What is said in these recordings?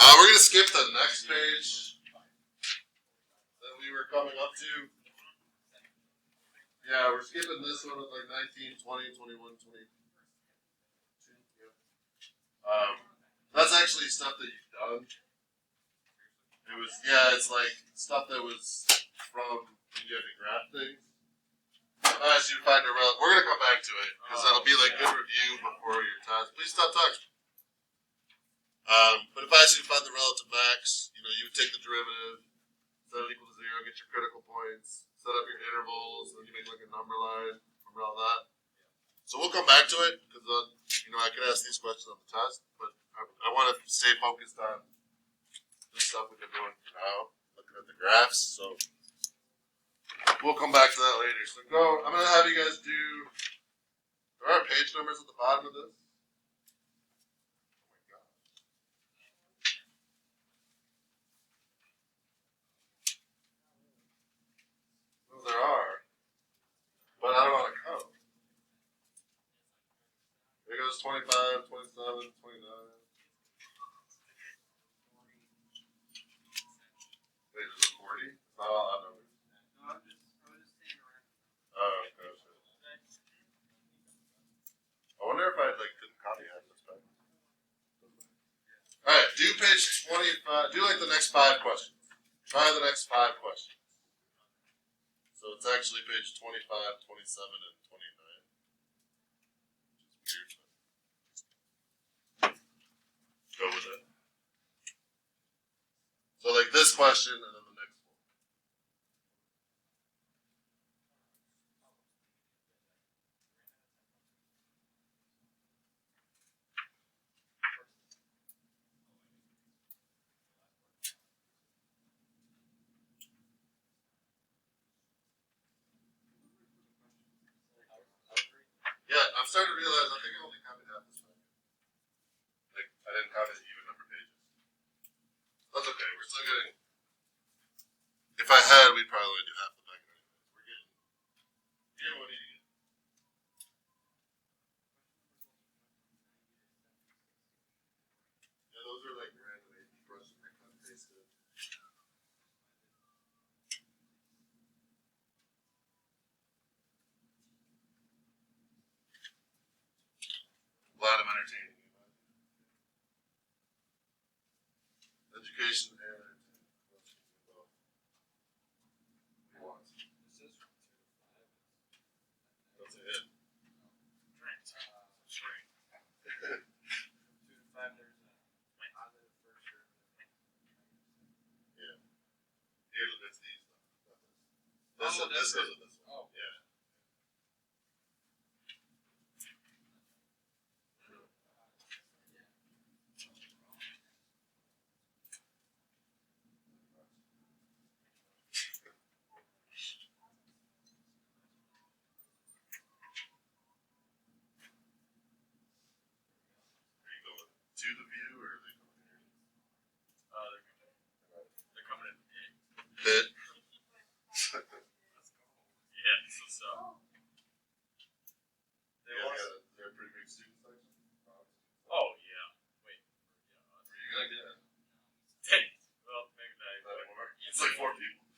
We're gonna skip the next page that we were coming up to. Yeah, we're skipping this one with like 19, 20, 21, 22. Yeah. That's actually stuff that you've done. It was, yeah, it's like stuff that was from when you had to graph things. I asked you to find a relative. We're gonna come back to it because that'll be like good review before your test. Please stop talking. But if I ask you to find the relative max, you know, you would take the derivative, set it equal to 0, get your critical points, set up your intervals, then you make like a number line from all that. So we'll come back to it because you know I could ask these questions on the test, but I want to stay focused on this stuff we've been doing for now, looking at the graphs. So we'll come back to that later. So go. I'm gonna have you guys do. There are page numbers at the bottom of this. Well, there are, but I don't want to count. There goes 25, 27, 29. Wait, is it 40? It's not all odd numbers. Oh, okay. I wonder if I like didn't copy half this time. All right, do page 25. Do like the next 5 questions. Try the next 5 questions. So it's actually page 25, 27, and 29. Which is weird. Go with it. So like this question and then the next one. Yeah, I'm starting to realize I think I only copied half this time. Like I didn't copy the even number pages. That's okay. We're still getting. If I had, we'd probably only do half the packet anyways. We're getting what do you get? Yeah, those are like random AP questions I cut and pasted. A lot of entertaining. Education and entertainment. That's it. Yeah. Here, it's these. This goes with this one. Yeah. Are you going to the view or are they coming here? They're coming in. Pit. Yeah, so. Yeah, they're a pretty big student section. Oh yeah. Wait. Were you gonna get it? Well, maybe not. Not anymore. It's like 4 people.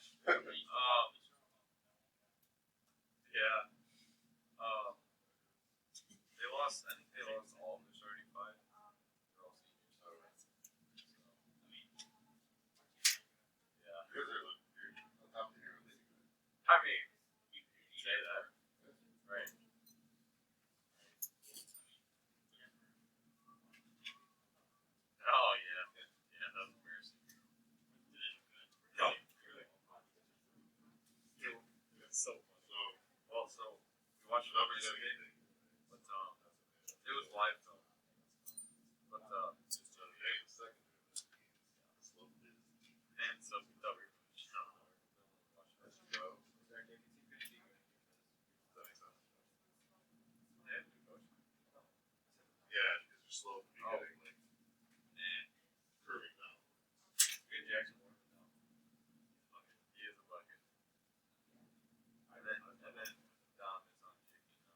Yeah. They lost. I think they lost all of their starting 5. They're all seniors. Yeah. Yours are like, you're on top of your league. I mean, you say that, right? Oh yeah. Yeah, that was embarrassing. No. It's so fun. Well, so we watched the numbers game, but it was live film. But and so we thought we were going to show watch as you go. Yeah, because you're slow at the Oh, beginning, like and curving down. good Jackson Moore. He is a bucket. And then Dom is on Jiggy now.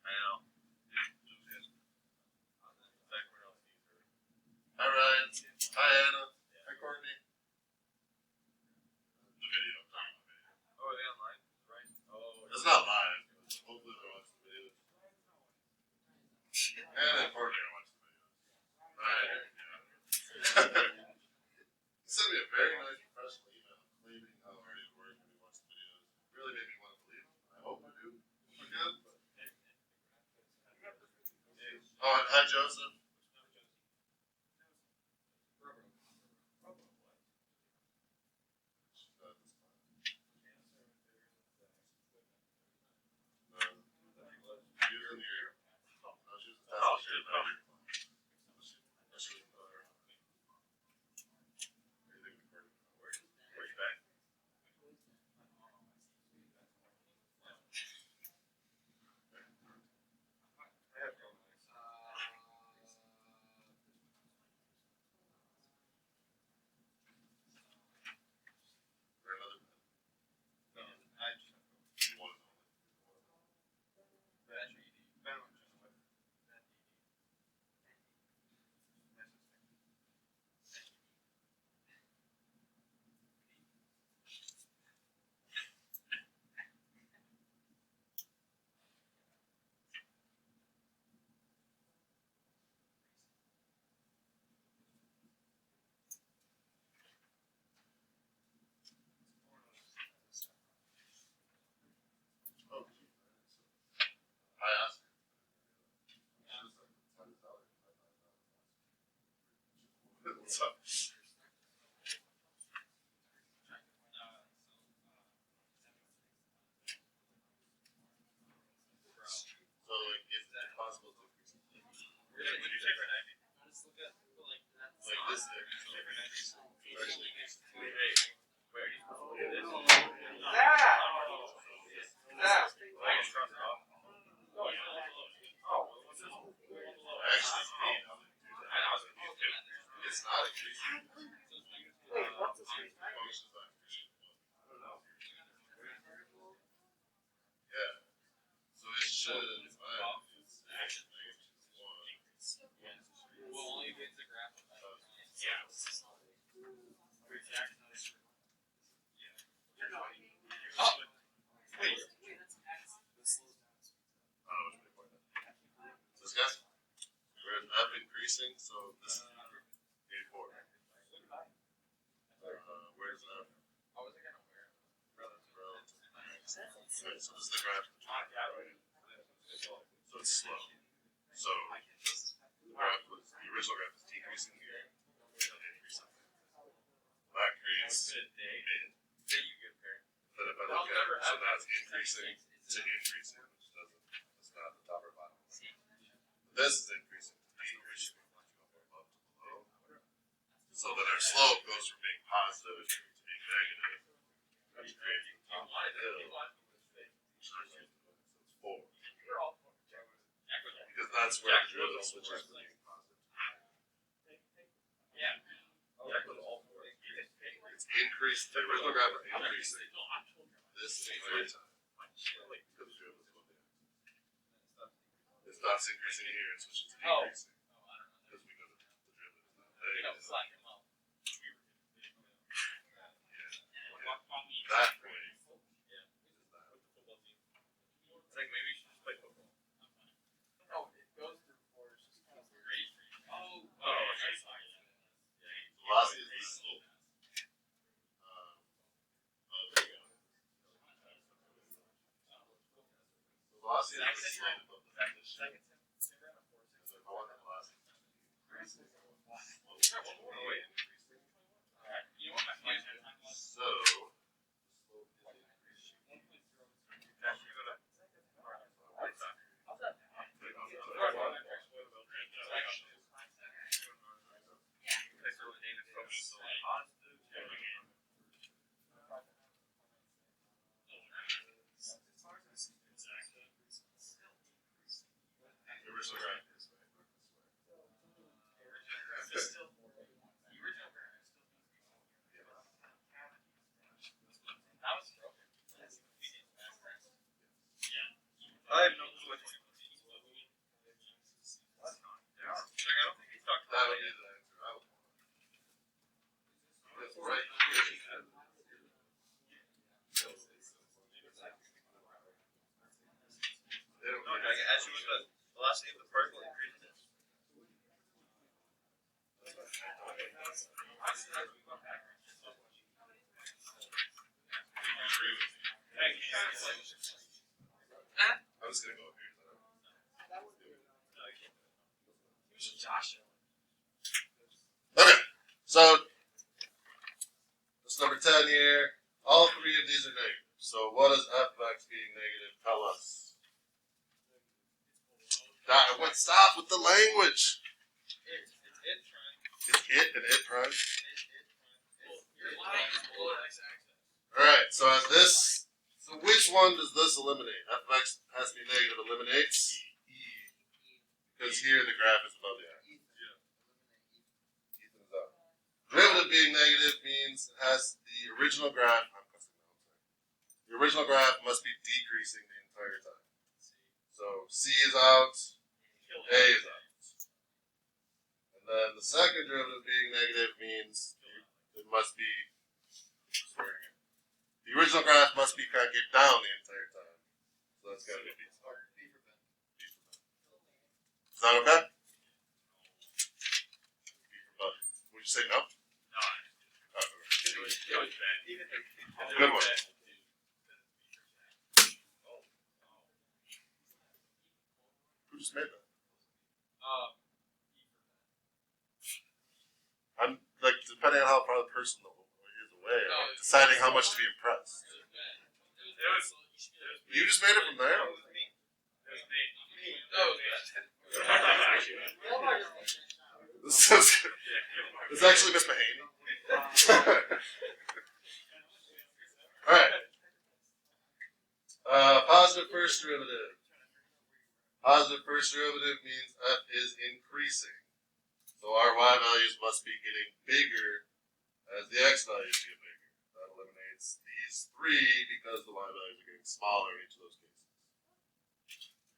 I know. And importantly, I watch the videos. He sent me a very nice professional email claiming how hard he worked and he watched the videos. It really made me want to believe him. I hope I do. Again, but. Oh, and hi, Joseph. I asked. What's up? So, like, if it's possible to increase it. Like this thing. Actually, it's not increasing. Yeah. So it should. This guy's we're up increasing, so this is 84. Where's that? Right, so this is the graph. So it's slow. So the graph was the original graph is decreasing here and increasing. That creates mid. But if I look at so that's increasing to increasing, which doesn't it's not the top or bottom. This is increasing to decreasing above to below. So that our slope goes from being positive to being negative. Which creates the top of the hill. So it's 4. Because that's where the drill switches to being positive. It's increased. The original graph is increasing. This is every time. Because the drill is going down. It stops increasing here and switches to decreasing. Because we know that the drill is not negative. That way. It's like maybe you should just play football. Oh, it goes through fours. Velocity is the slope. Velocity is the slope of the position. So if I want the velocity to increase, so I have no clue what to do. I don't think he's talking that about would be it. the answer I would want. Because right here, they don't No, I can ask you what the velocity of the particle increases. I'm just gonna go up here. Okay, so this number 10 here. All three of these are negative. So what does f of x being negative tell us? Stop with the language. It's it and it prime. Alright, so at this, so which one does this eliminate? F of x has to be negative, eliminates E. Because here the graph is above the axis. Ethan's up. Derivative being negative means it has the original graph. The original graph must be decreasing the entire time. So C is out, A is out. And then the second derivative being negative means it must be, the original graph must be concave down the entire time. So that's got to be B. Is that okay? Would you say no? Good one. Who just made that? I'm like, depending on how far the person is away, I'm deciding how much to be impressed. You just made it from there? This is actually Miss Mahaney. Alright. Positive first derivative. Positive first derivative means f is increasing. So our y values must be getting bigger as the x values get bigger. That eliminates these three because the y values are getting smaller in each of those cases.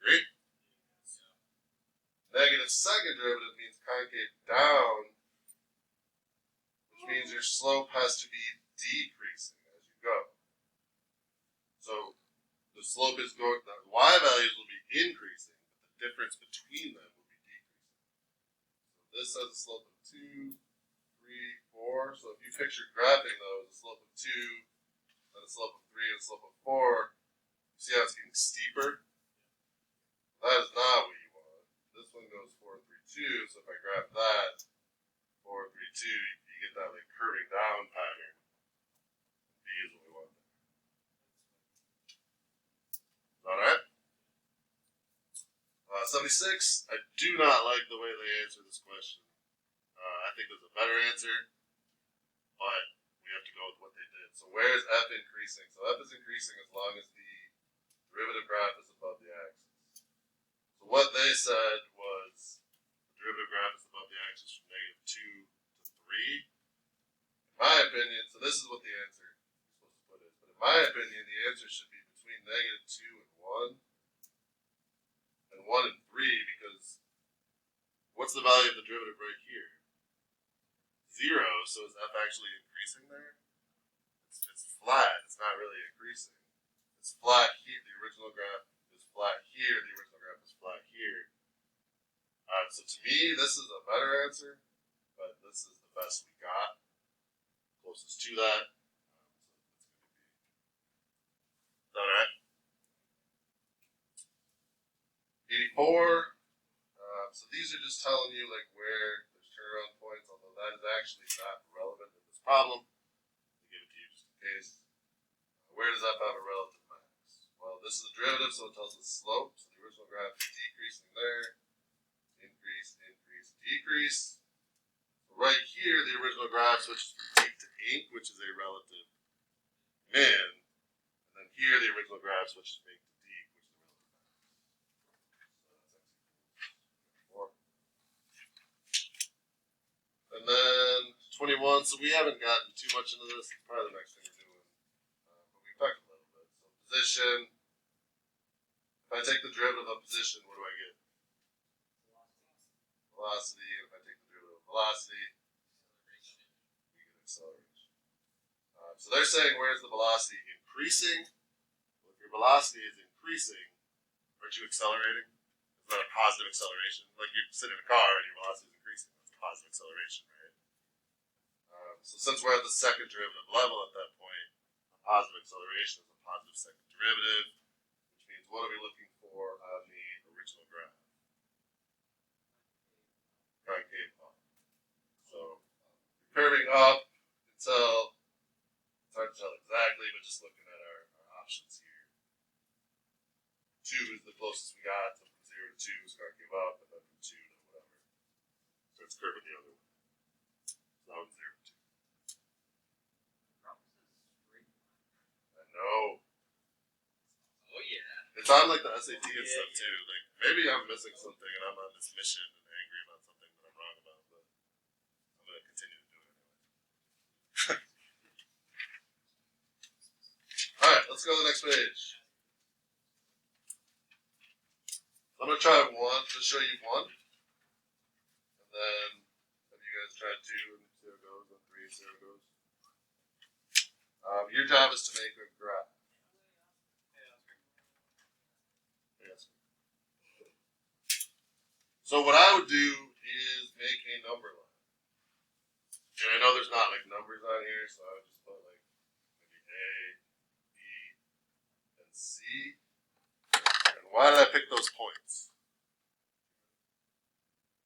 Agreed? Negative second derivative means concave down, which means your slope has to be decreasing as you go. So the slope is going, the y values will be increasing, but the difference between them will be decreasing. So this has a slope of 2, 3, 4. So if you picture graphing those, a slope of 2, then a slope of 3, and a slope of 4, you see how it's getting steeper? That is not what you want. This one goes 4, 3, 2. So if I graph that, 4, 3, 2, you get that like curving down pattern. B is what we want. Alright? 76. I do not like the way they answer this question. I think there's a better answer, but we have to go with what they did. So where is f increasing? So f is increasing as long as the derivative graph is above the axis. So what they said was the derivative graph is above the axis from -2 to 3. In my opinion, so this is what the answer is supposed to put in. But in my opinion, the answer should be between -2 and 1. And 1 and 3, because what's the value of the derivative right here? 0, so is f actually increasing there? It's flat, it's not really increasing. It's flat here, the original graph is flat here, the original graph is flat here. So to me, this is a better answer, but this is the best we got. Closest to that. So it's going to be. Alright. 84. So these are just telling you like where there's turnaround points, although that is actually not relevant in this problem. I'll give it to you just in case. Where does f have a relative max? Well, this is the derivative, so it tells us slope. So the original graph is decreasing there. Increase, increase, decrease. So right here, the original graph switches from peak to ink, which is a relative min. And then here, the original graph switches from ink to deep, which is a relative max. And then 21, so we haven't gotten too much into this. It's probably the next thing we're doing. But we've talked a little bit. So position. If I take the derivative of position, what do I get? Velocity. And if I take the derivative of velocity, we get acceleration. So they're saying, where's the velocity increasing? Well, if your velocity is increasing, aren't you accelerating? Is that a positive acceleration? Like you sit in a car and your velocity is increasing. That's positive acceleration, right? So since we're at the second derivative level at that point, a positive acceleration is a positive second derivative, which means what are we looking for on the original graph? Concave up. So curving up until, it's hard to tell exactly, but just looking at our options here. 2 is the closest we got, so from 0 to 2 is concave up, and then from 2 to whatever. So it's curving the other way. So now it's 0 to 2. I know. Oh yeah. It's on like the SAT and stuff too. Like maybe I'm missing something and I'm on this mission and angry about something that I'm wrong about, but I'm gonna continue to do it anyway. Alright, let's go to the next page. I'm gonna try 1 to show you 1. And then have you guys try 2 and see how it goes, and 3 and see how it goes. Your job is to make a graph. Yes. So what I would do is make a number line. And I know there's not like numbers on here, so I would just put like maybe A, B, and C. And why did I pick those points?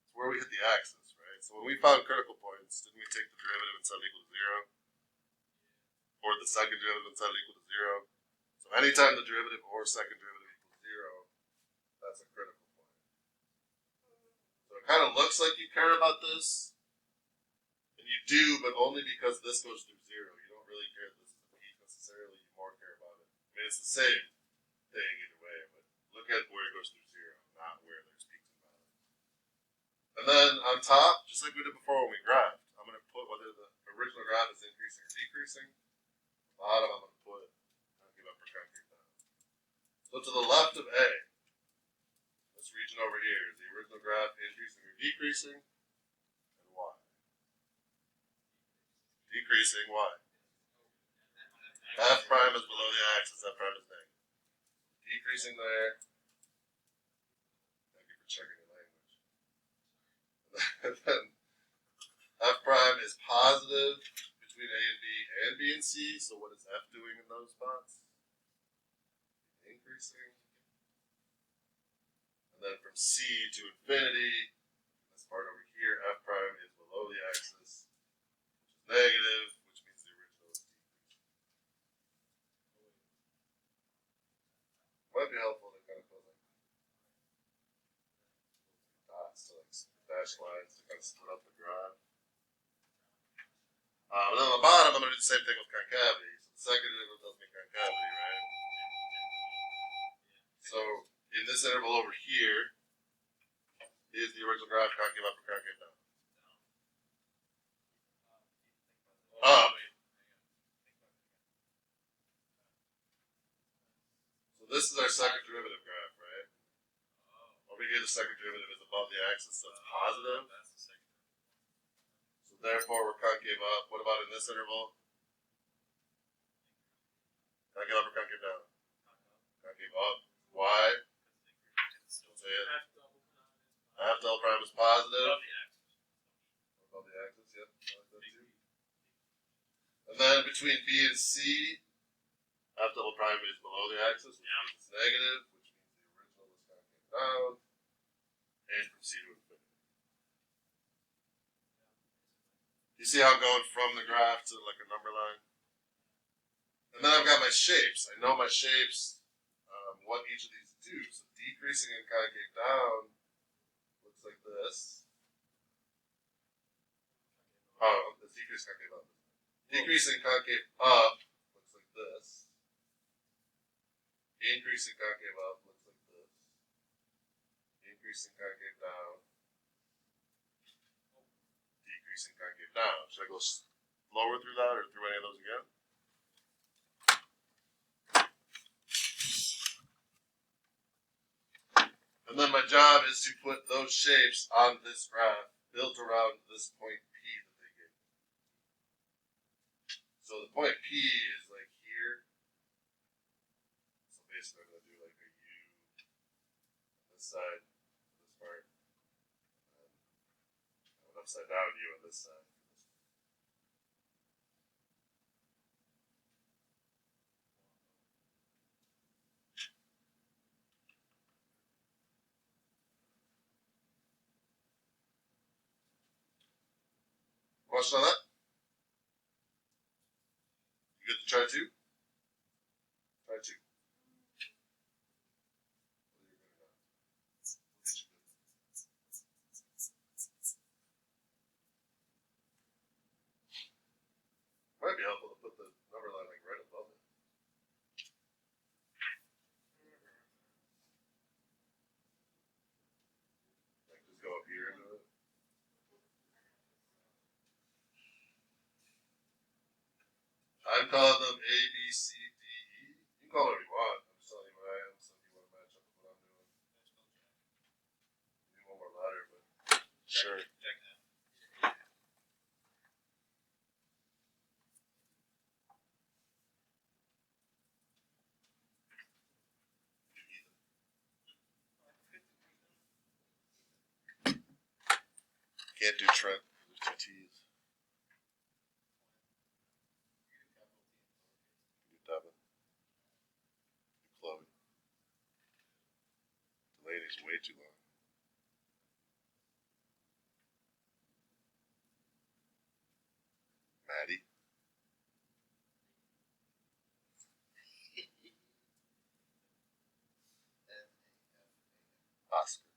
It's where we hit the axis, right? So when we found critical points, didn't we take the derivative and set it equal to 0? Or the second derivative and set it equal to 0? So anytime the derivative or second derivative equals 0, that's a critical point. So it kind of looks like you care about this. And you do, but only because this goes through 0. You don't really care that this is a peak necessarily. You more care about it. I mean, it's the same thing either way, but look at where it goes through 0, not where there's peaks and valleys. And then on top, just like we did before when we graphed, I'm going to put whether the original graph is increasing or decreasing. Bottom, I'm going to put concave up or concave down. So to the left of A, this region over here, is the original graph increasing or decreasing? And why? Decreasing, why? F prime is below the axis, F prime is negative. Decreasing there. Thank you for checking your language. And then F prime is positive between A and B and B and C. So what is F doing in those spots? Increasing. And then from C to infinity, this part over here, F prime is below the axis, which is negative, which means the original is decreasing. Might be helpful to kind of put like dots to like dash lines to kind of split up the graph. And then on the bottom, I'm going to do the same thing with concavity. So the second interval tells me concavity, right? So in this interval over here, is the original graph concave up or concave down? Up. So this is our second derivative graph, right? Over here, the second derivative is above the axis, so it's positive. So therefore, we're concave up. What about in this interval? Concave up or concave down? Concave up. Why? Don't say it. Half del prime is positive. Above the axis, yep. I like that too. And then between B and C, half double prime is below the axis, which means it's negative, which means the original is concave down. And from C to infinity. You see how I'm going from the graph to like a number line? And then I've got my shapes. I know my shapes, what each of these do. So decreasing and concave down looks like this. Oh, it's decreasing concave up. Decreasing concave up looks like this. Increasing concave up looks like this. Increasing concave down. Decreasing concave down. Should I go slower through that or through any of those again? And then my job is to put those shapes on this graph built around this point P that they gave me. So the point P is like here. So basically I'm going to do like a U on this side, this part. upside down U on this side. Question on that? You good to try two? Try two. Might be helpful to put the number line like right above it. Like just go up here into it. I'm calling them A, B, C, D, E. You can call it whatever you want. I'm just telling you what I am, so if you want to match up with what I'm doing. Need one more ladder, but sure. Check that. Can't do Trent. There's two T's. Do Devin. Do Chloe. Delaney's way too long. Maddie. Oscar.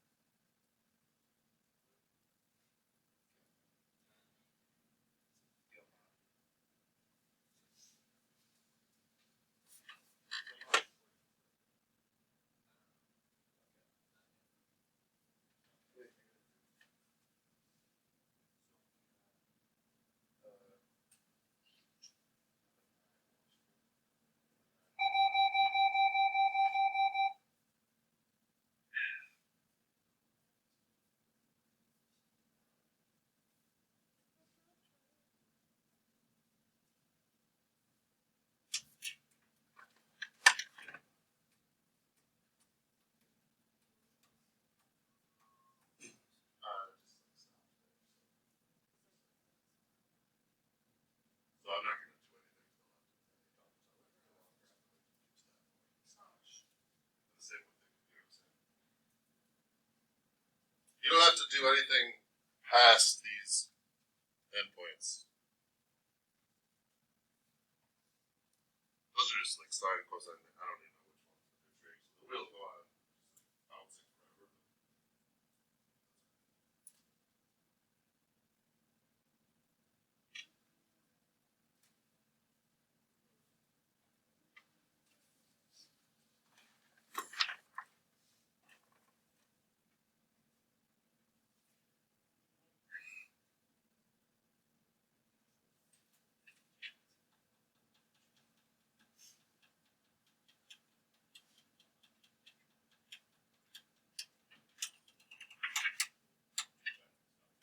So I'm not going to do anything. The same with the, you know what I'm saying? You don't have to do anything past these endpoints. Those are just like sine, cosine. I don't even know which ones. They're straight. So the wheels go on bouncing forever.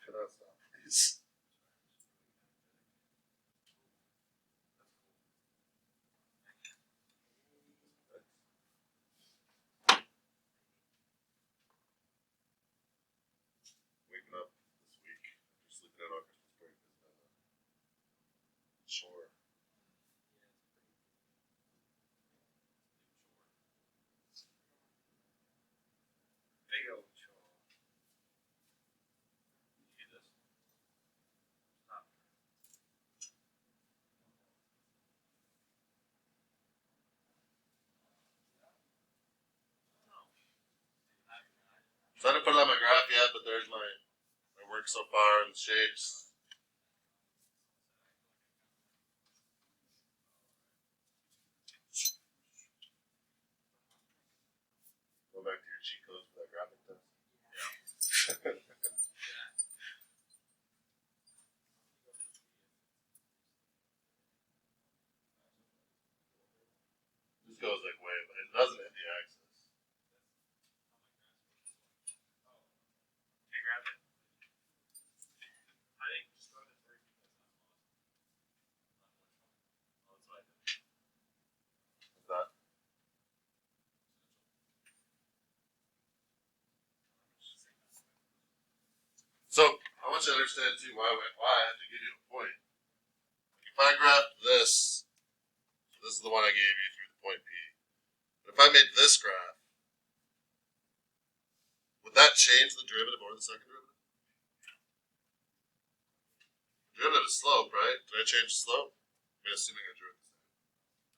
Cannot stop these. Waking up this week after sleeping out on Christmas break has been a chore. Big old chore. You see this? Stop. So I didn't put it on my graph yet, but there's my work so far and the shapes. Go back to your cheat codes for that graphic test. This goes like way, but it doesn't hit the axis. Hey, grab it. I think just go to 3 because I'm lost. Oh, that's what I did. What's that? So I want want you to understand too why I have to give you a point. If I graphed this, so this is the one I gave you through the point P. But if I made this graph, would that change the derivative or the second derivative? The derivative is slope, right? Did I change the slope? I mean, assuming I drew it the same.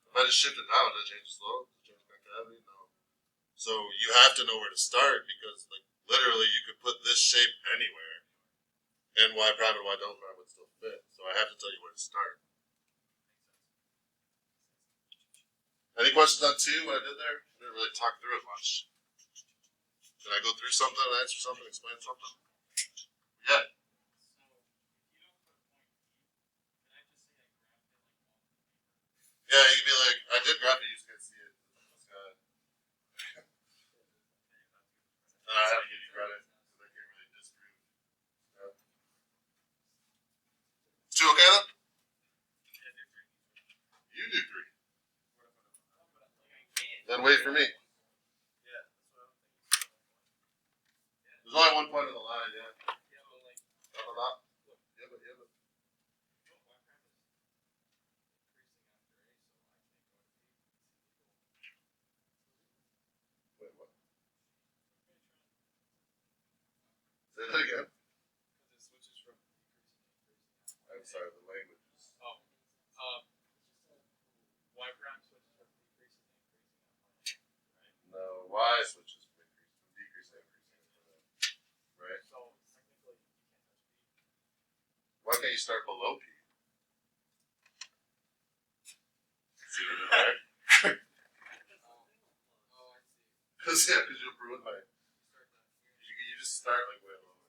If I just shift it down, did I change the slope? Did I change concavity? No. So you have to know where to start because, like, literally, you could put this shape anywhere, and y prime and y double prime would still fit. So I have to tell you where to start. Any questions on 2, what I did there? I didn't really talk through it much. Did I go through something, answer something, explain something? Yeah. Yeah, you could be like, I did graph it, you just can't see it. And I have to give you credit because I can't really disprove. Yeah. Is 2 okay then? You do 3. Then wait for me. There's only one point on the line, yeah. Up or not? Yeah, but. Wait, what? Say that again. I'm sorry, the language is. No, y switches from decrease to increase. Right? Why can't you start below P? See what I did there? Because you'll ruin my. You just start like way lower.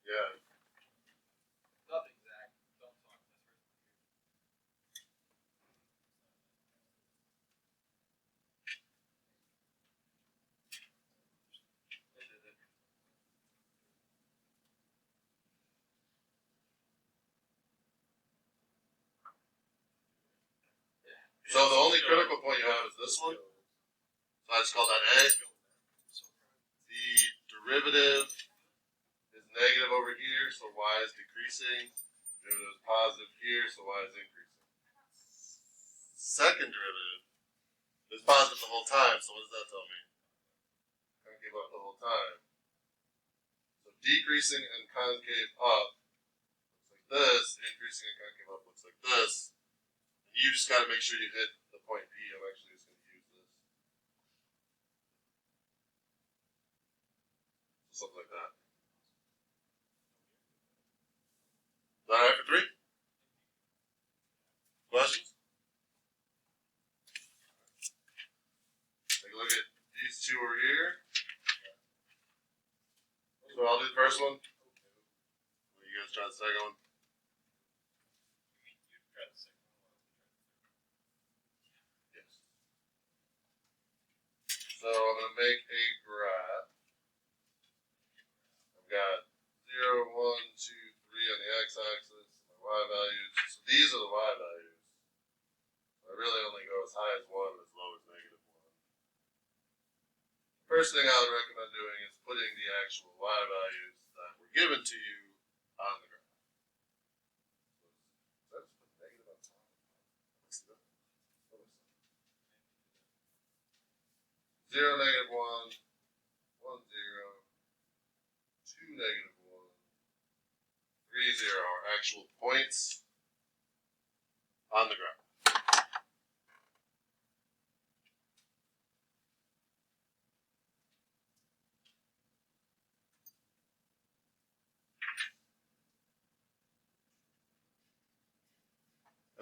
Yeah. So the only critical point you have is this one. So I just call that A. The derivative is negative over here, so y is decreasing. Derivative is positive here, so y is increasing. Second derivative is positive the whole time, so what does that tell me? Concave up the whole time. So decreasing and concave up looks like this, increasing and concave up looks like this. You just got to make sure you hit the point P. I'm actually just going to use this. Something like that. Is that alright for 3? Questions? Take a look at these 2 over here. So I'll do the first one. You guys try the second one. So I'm going to make a graph. I've got 0, 1, 2, 3 on the x-axis, my y values. So these are the y values. I really only go as high as 1 and as low as negative 1. First thing I would recommend doing is putting the actual y values that were given to you on the graph. So let's put negative on top. Let's see that. 0, negative 1, 1, 0, 2, negative 1, 3, 0 are actual points on the graph.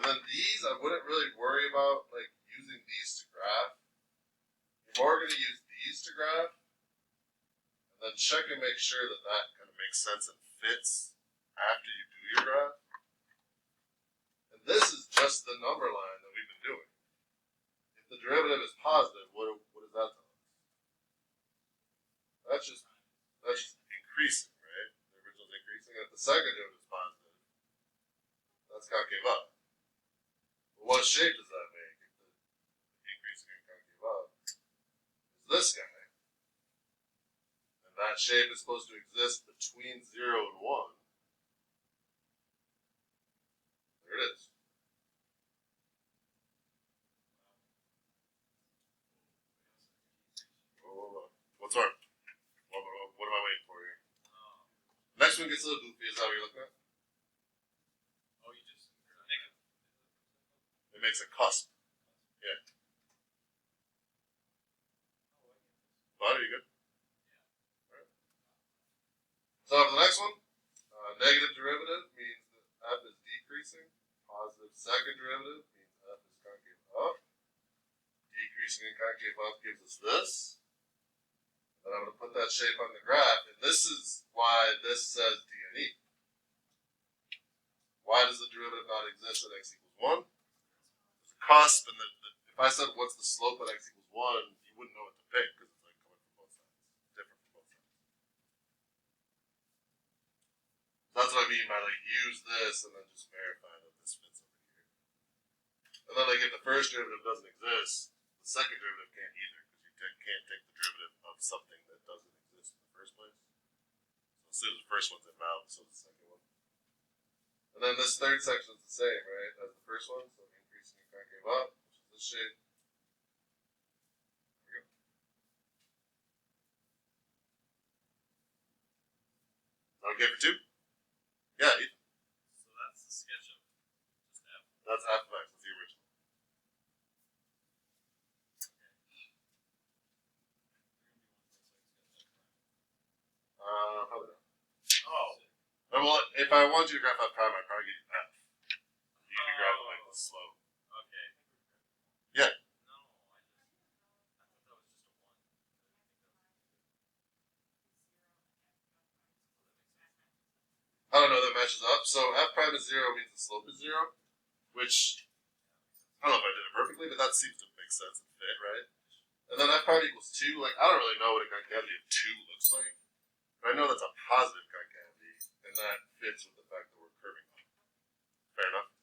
And then these, I wouldn't really worry about like using these to graph. You're more going to use these to graph, and then check and make sure that that kind of makes sense and fits after you do your graph. And this is just the number line that we've been doing. If the derivative is positive, what does that tell us? That's just increasing, right? The original is increasing, and if the second derivative is positive, that's concave up. But what shape does that make? this guy. And that shape is supposed to exist between 0 and 1. There it is. Oh, what's wrong? What am I waiting for here? Next one gets a little goofy. Is that what you're looking at? Oh, you just make it. It makes a cusp. Yeah. But are you good? Alright. So for the next one, negative derivative means that f is decreasing. Positive second derivative means f is concave up. Decreasing and concave up gives us this. And I'm going to put that shape on the graph, and this is why this says d and e. Why does the derivative not exist at x equals 1? There's a cusp, and if I said what's the slope at x equals 1, you wouldn't know what to pick because it's like coming from both sides. Different from both sides. That's what I mean by like use this and then just verify that this fits over here. And then like if the first derivative doesn't exist, the second derivative can't either because you can't take the derivative of something that doesn't exist in the first place. So as soon as the first one's invalid, so is the second one. And then this third section is the same, right, as the first one. So increasing and concave up, which is this shape. There we go. Okay for 2? Yeah, Ethan. So that's the sketch of just f. That's f of x. That's the original. Probably not. Oh. Well, if I want you to graph f prime, I'd probably give you f. You can graph like the slope. Okay. Yeah. No, I thought that was just a 1. I don't know that matches up. So f prime is 0 means the slope is 0, which I don't know if I did it perfectly, but that seems to make sense and fit, right? And then f prime equals 2. Like, I don't really know what a concavity of 2 looks like, but I know that's a positive concavity, and that fits with the fact that we're curving up. Fair enough.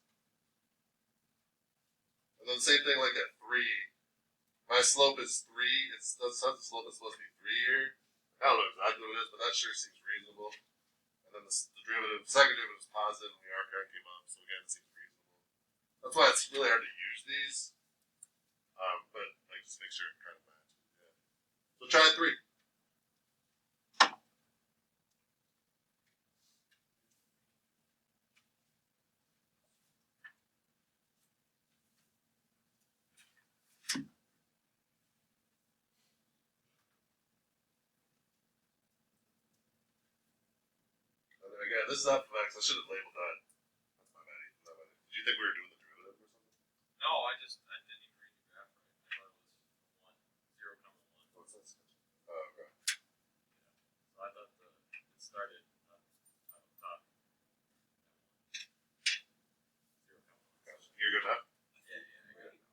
And then same thing like at 3. My slope is 3. The slope is supposed to be 3 here. I don't know exactly what it is, but that sure seems reasonable. And then the second derivative is positive, and we are concave up, so again, it seems reasonable. That's why it's really hard to use these. But like, just make sure it kind of matches. Yeah. So try 3. And then again, this is f of x. I should have labeled that. That's my bad. Did you think we were doing the derivative or something? No, I didn't even read the graph right. I thought it was 1, 0, 1. What's that? Oh, okay. So I thought it started on the top. 0, 1. Gotcha. You're good now? Yeah, I got it.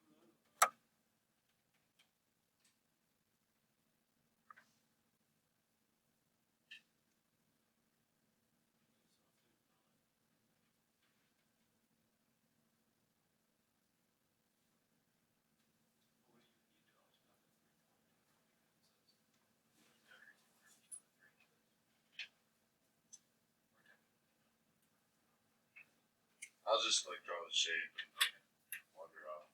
I'll just like draw the shape and wander off.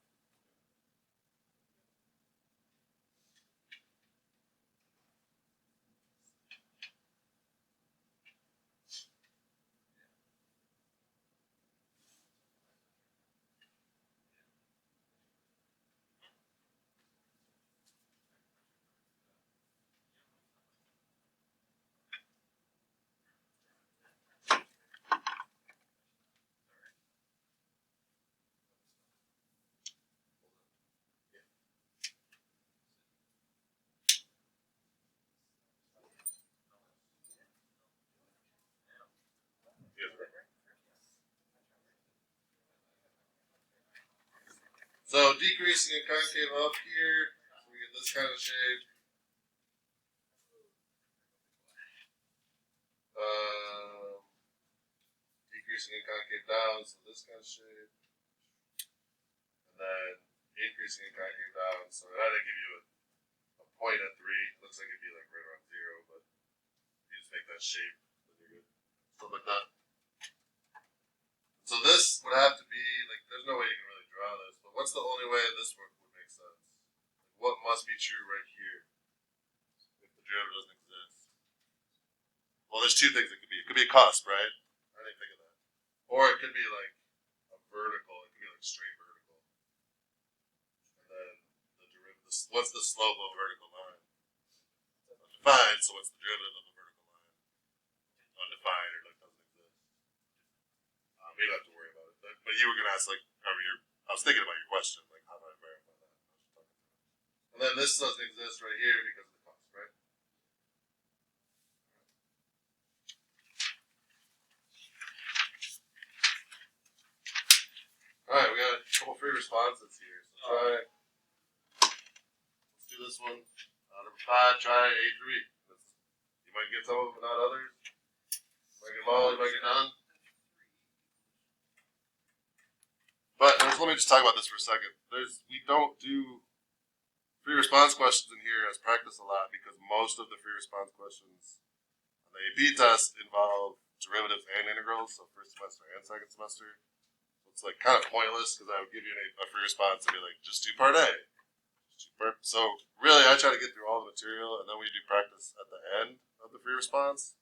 So decreasing and concave up here, we get this kind of shape. Decreasing and concave down, so this kind of shape. And then increasing and concave down, so that'll give you a point at 3. Looks like it'd be like right around 0, but you just make that shape, then you're good. Something like that. So this would have to be like, there's no way you can really draw this, but what's the only way this would make sense? Like, what must be true right here if the derivative doesn't exist? Well, there's two things it could be. It could be a cusp, right? I didn't think of that. Or it could be like a vertical. It could be like straight vertical. And then the derivative. What's the slope of a vertical line? Undefined. So what's the derivative of a vertical line? Undefined, or like doesn't exist. We don't have to worry about it. But you were gonna ask like, I was thinking about your question, like how do I verify that? And then this doesn't exist right here because of the cusp, right? Alright, we got a couple free responses here. So let's do this one. Number 5, try A3. You might get some of them, but not others. You might get them all, you might get none. But let me just talk about this for a second. We don't do free response questions in here as practice a lot because most of the free response questions on the AP test involve derivatives and integrals, so first semester and second semester. It's like kind of pointless because I would give you a free response and be like, just do part A. So really, I try to get through all the material, and then we do practice at the end of the free response.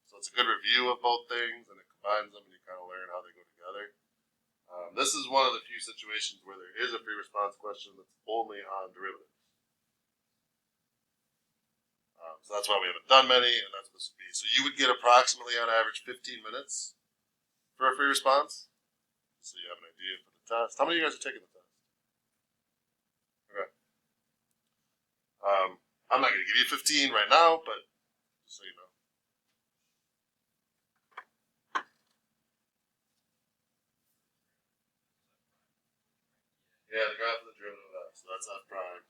So it's a good review of both things, and it combines them, and you kind of learn how they go together. This is one of the few situations where there is a free response question that's only on derivatives. So that's why we haven't done many, and that's what this would be. So you would get approximately, on average, 15 minutes for a free response. So you have an idea for the test. How many of you guys are taking the test? Okay. I'm not going to give you 15 right now, but just so you know. Yeah, the graph of the derivative of x. So that's f prime.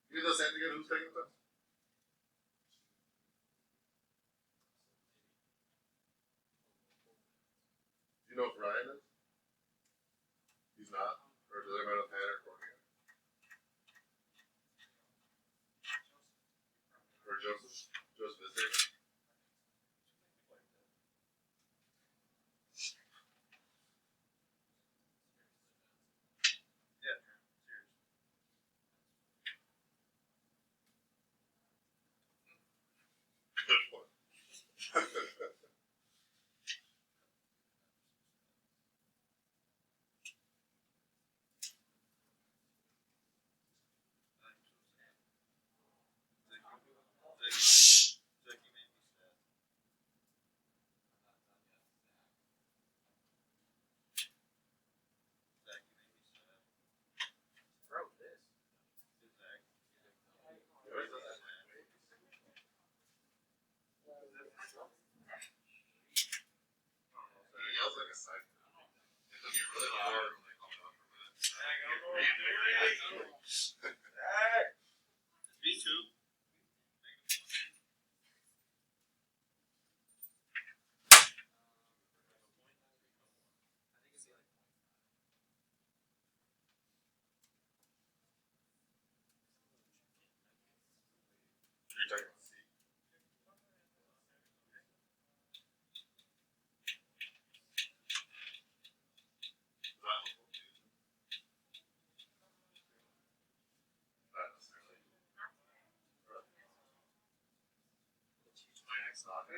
Give me those hands again. Who's taking the test? Do you know if Ryan is? He's not? Or does everybody know Tanner or Courtney? Or Joseph? Joseph is taking it? Yeah, serious. Good one. Shh. Zach, you made me sad. Zach, you made me sad. Bro, this. Zach. He yells like a psycho. It took me really hard when they called out for a minute. Me too. You're talking about C. Is that helpful too? Not necessarily. My next thought.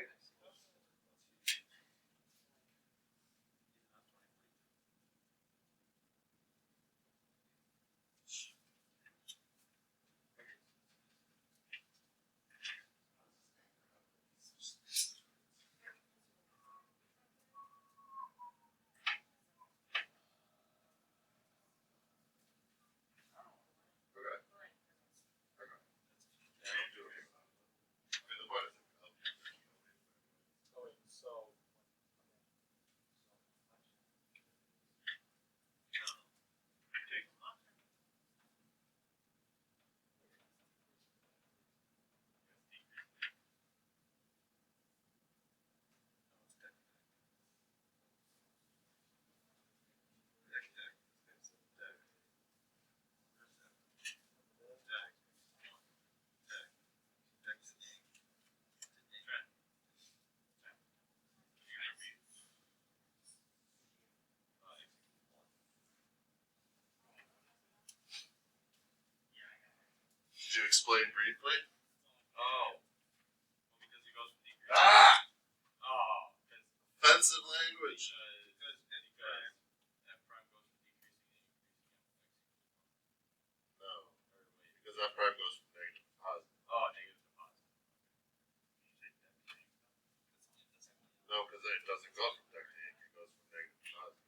you explain briefly? Oh. Because he goes from decreasing. Ah! Oh. Offensive language. Because f prime goes from decreasing and increasing. No, because that prime goes from negative to positive. Oh, negative to positive. No, because it doesn't go from negative to ink, it goes from negative to positive.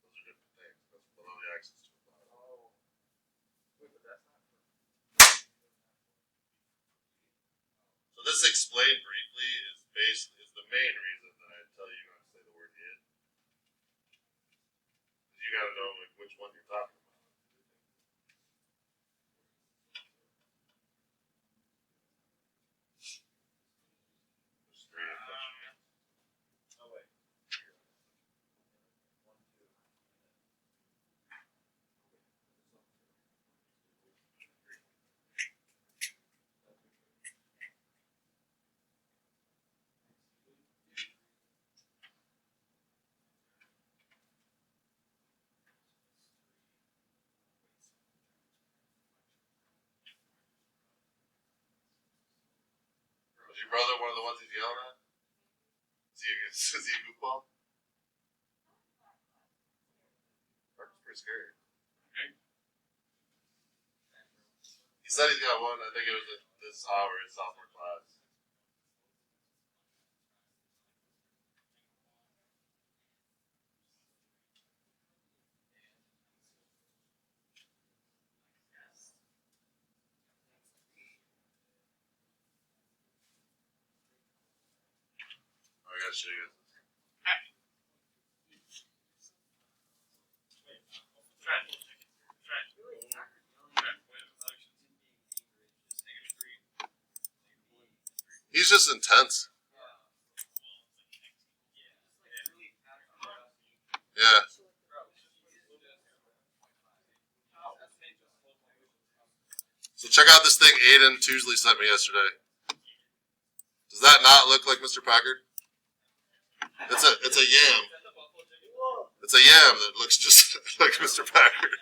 Those are different things. That's below the axis to the bottom. Oh. Wait, but that's not for. So this explained briefly is the main reason that I tell you not to say the word it. Because you gotta know like which one you're talking about. There's three of them. Oh, wait. 1, 2. Was your brother one of the ones he's yelling at? Is he a goofball? That's pretty scary. Okay. He said he's got one. I think it was this hour in sophomore class. Oh, I gotta show you. Trent. Trent. Trent. Wait, -3. He's just intense. Yeah. So check out this thing Aiden Tuesley sent me yesterday. Does that not look like Mr. Packard? It's a yam. It's a yam that looks just like Mr. Packard.